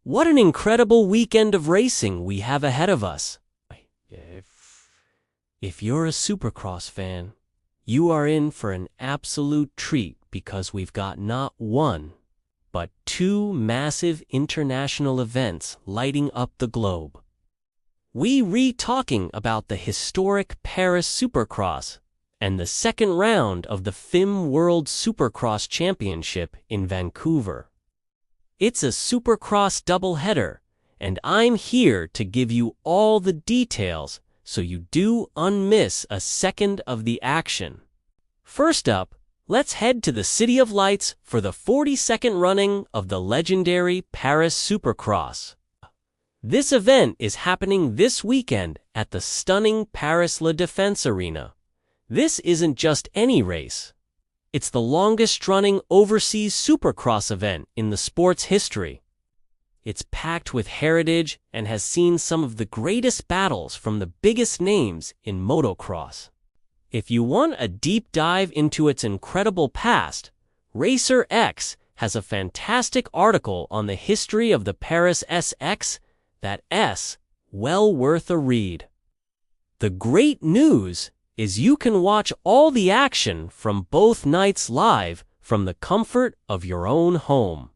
What an incredible weekend of racing we have ahead of us. If you're a Supercross fan, you are in for an absolute treat because we've got not one, but two massive international events lighting up the globe. We talking about the historic Paris Supercross and the second round of the FIM World Supercross Championship in Vancouver. It's a Supercross doubleheader, and I'm here to give you all the details so you do unmiss a second of the action. First up, let's head to the City of Lights for the 42nd running of the legendary Paris Supercross. This event is happening this weekend at the stunning Paris La Défense Arena. This isn't just any race. It's the longest-running overseas Supercross event in the sport's history. It's packed with heritage and has seen some of the greatest battles from the biggest names in motocross. If you want a deep dive into its incredible past, Racer X has a fantastic article on the history of the Paris SX. That S, well worth a read. The great news is you can watch all the action from both nights live from the comfort of your own home.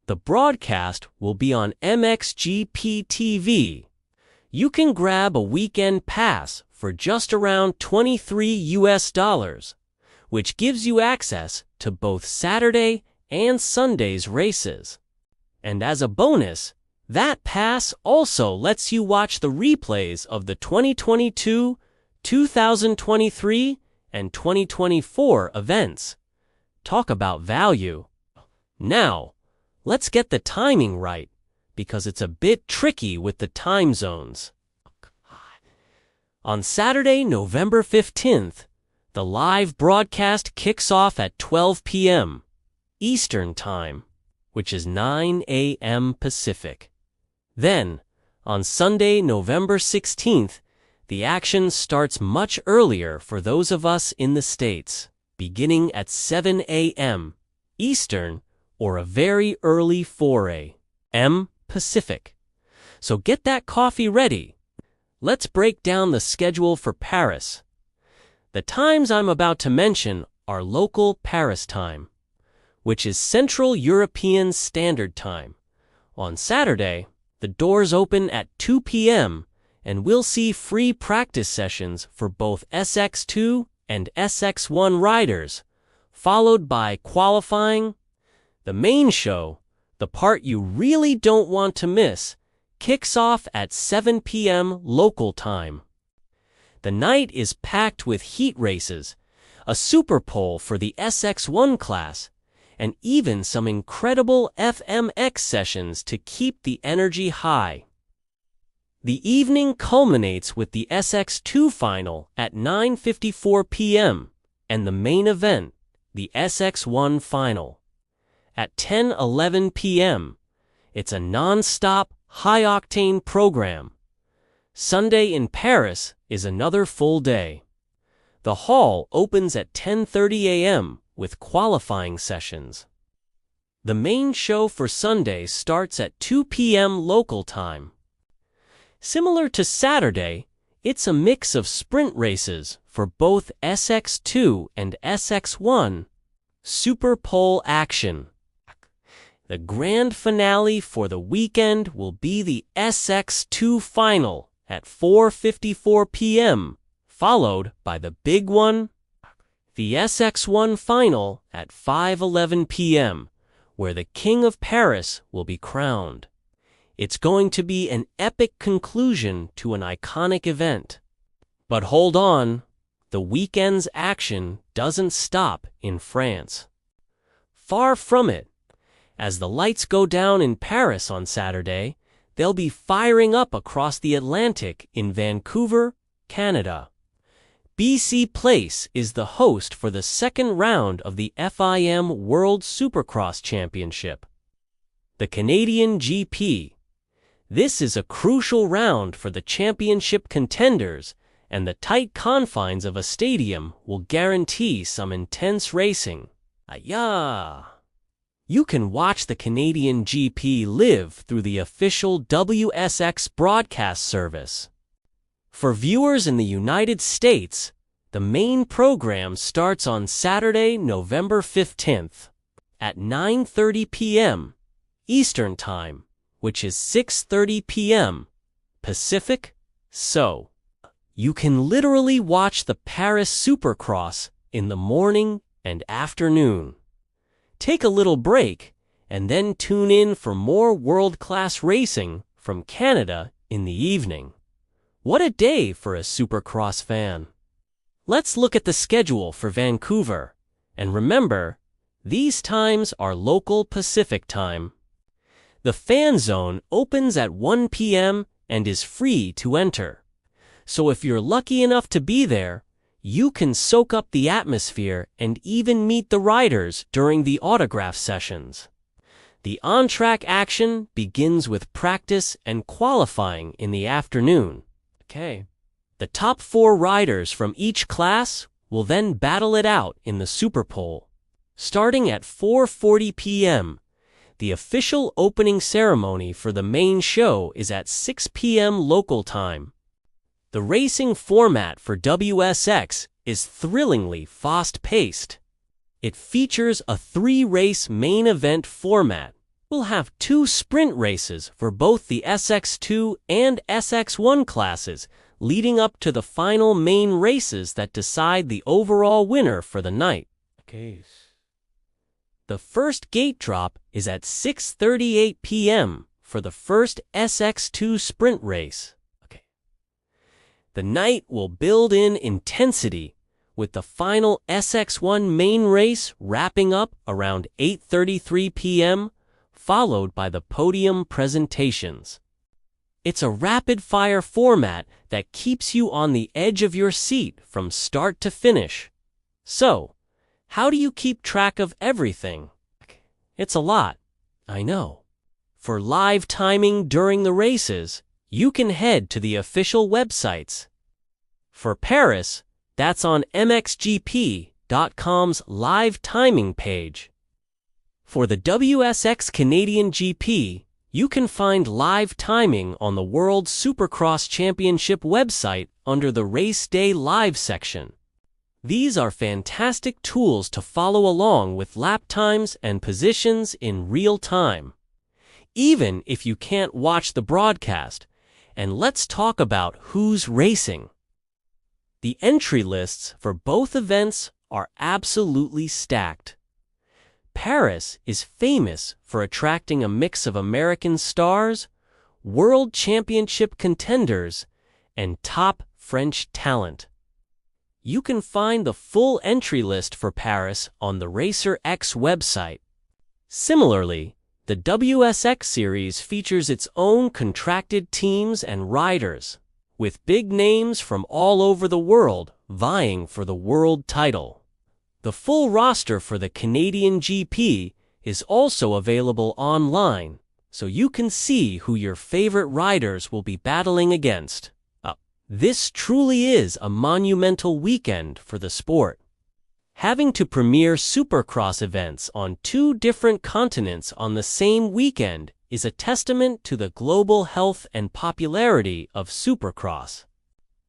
The broadcast will be on MXGP-TV. You can grab a weekend pass for just around $23, which gives you access to both Saturday and Sunday's races. And as a bonus, that pass also lets you watch the replays of the 2022, 2023, and 2024 events. Talk about value. Now, let's get the timing right, because it's a bit tricky with the time zones. On Saturday, November 15th, the live broadcast kicks off at 12 p.m. Eastern Time, which is 9 a.m. Pacific. Then, on Sunday, November 16th, the action starts much earlier for those of us in the States, beginning at 7 a.m. Eastern or a very early 4 a.m. Pacific. So get that coffee ready. Let's break down the schedule for Paris. The times I'm about to mention are local Paris time, which is Central European Standard Time. On Saturday, the doors open at 2 p.m., and we'll see free practice sessions for both SX2 and SX1 riders, followed by qualifying. The main show, the part you really don't want to miss, kicks off at 7 p.m. local time. The night is packed with heat races, a Superpole for the SX1 class, and even some incredible FMX sessions to keep the energy high. The evening culminates with the SX2 final at 9:54 p.m. and the main event, the SX1 final, at 10:11 p.m. It's a non-stop, high-octane program. Sunday in Paris is another full day. The hall opens at 10:30 a.m. with qualifying sessions. The main show for Sunday starts at 2 p.m. local time. Similar to Saturday, it's a mix of sprint races for both SX2 and SX1, Superpole action. The grand finale for the weekend will be the SX2 final at 4:54 p.m., followed by the big one, the SX1 final at 5:11 p.m., where the King of Paris will be crowned. It's going to be an epic conclusion to an iconic event. But hold on, the weekend's action doesn't stop in France. Far from it. As the lights go down in Paris on Saturday, they'll be firing up across the Atlantic in Vancouver, Canada. BC Place is the host for the second round of the FIM World Supercross Championship, the Canadian GP. This is a crucial round for the championship contenders, and the tight confines of a stadium will guarantee some intense racing. Ayah! You can watch the Canadian GP live through the official WSX broadcast service. For viewers in the United States, the main program starts on Saturday, November 15th at 9:30 p.m. Eastern Time, which is 6:30 p.m. Pacific, so you can literally watch the Paris Supercross in the morning and afternoon. Take a little break and then tune in for more world-class racing from Canada in the evening. What a day for a Supercross fan! Let's look at the schedule for Vancouver, and remember, these times are local Pacific time. The fan zone opens at 1 p.m. and is free to enter. So if you're lucky enough to be there, you can soak up the atmosphere and even meet the riders during the autograph sessions. The on-track action begins with practice and qualifying in the afternoon. The top 4 riders from each class will then battle it out in the Superpole. Starting at 4:40 p.m., the official opening ceremony for the main show is at 6 p.m. local time. The racing format for WSX is thrillingly fast-paced. It features a 3-race main event format. We'll have 2 sprint races for both the SX2 and SX1 classes, leading up to the final main races that decide the overall winner for the night. The first gate drop is at 6:38 p.m. for the first SX2 sprint race. The night will build in intensity, with the final SX1 main race wrapping up around 8:33 p.m., followed by the podium presentations. It's a rapid-fire format that keeps you on the edge of your seat from start to finish. So, how do you keep track of everything? It's a lot, I know. For live timing during the races, you can head to the official websites. For Paris, that's on MXGP.com's live timing page. For the WSX Canadian GP, you can find live timing on the World Supercross Championship website under the Race Day Live section. These are fantastic tools to follow along with lap times and positions in real time, even if you can't watch the broadcast. And let's talk about who's racing. The entry lists for both events are absolutely stacked. Paris is famous for attracting a mix of American stars, world championship contenders, and top French talent. You can find the full entry list for Paris on the Racer X website. Similarly, the WSX series features its own contracted teams and riders, with big names from all over the world vying for the world title. The full roster for the Canadian GP is also available online, so you can see who your favorite riders will be battling against. This truly is a monumental weekend for the sport. Having to premiere Supercross events on 2 different continents on the same weekend is a testament to the global health and popularity of Supercross.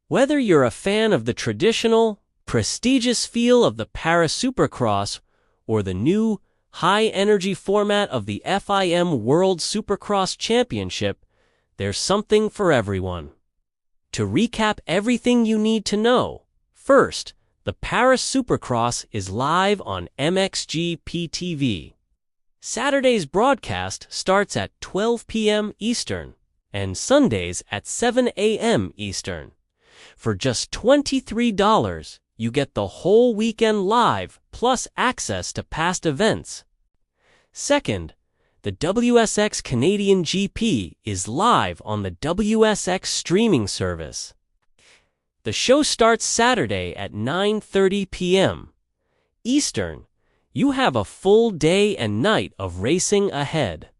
Whether you're a fan of the traditional, prestigious feel of the Paris Supercross or the new, high-energy format of the FIM World Supercross Championship, there's something for everyone. To recap everything you need to know, first, the Paris Supercross is live on MXGP-TV. Saturday's broadcast starts at 12 p.m. Eastern, and Sundays at 7 a.m. Eastern. For just $23, you get the whole weekend live, plus access to past events. Second, the WSX Canadian GP is live on the WSX streaming service. The show starts Saturday at 9:30 p.m. Eastern. You have a full day and night of racing ahead.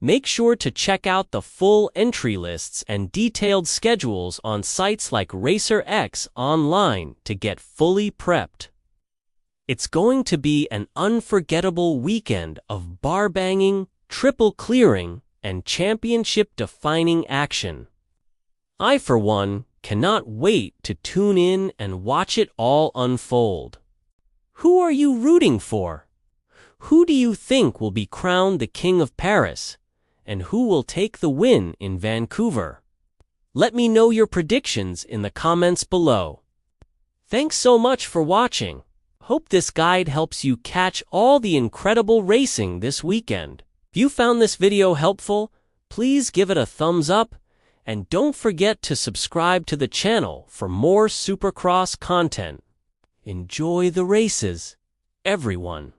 Make sure to check out the full entry lists and detailed schedules on sites like Racer X online to get fully prepped. It's going to be an unforgettable weekend of bar banging, triple clearing, and championship-defining action. I, for one, cannot wait to tune in and watch it all unfold. Who are you rooting for? Who do you think will be crowned the King of Paris? And who will take the win in Vancouver? Let me know your predictions in the comments below. Thanks so much for watching. Hope this guide helps you catch all the incredible racing this weekend. If you found this video helpful, please give it a thumbs up, and don't forget to subscribe to the channel for more Supercross content. Enjoy the races, everyone.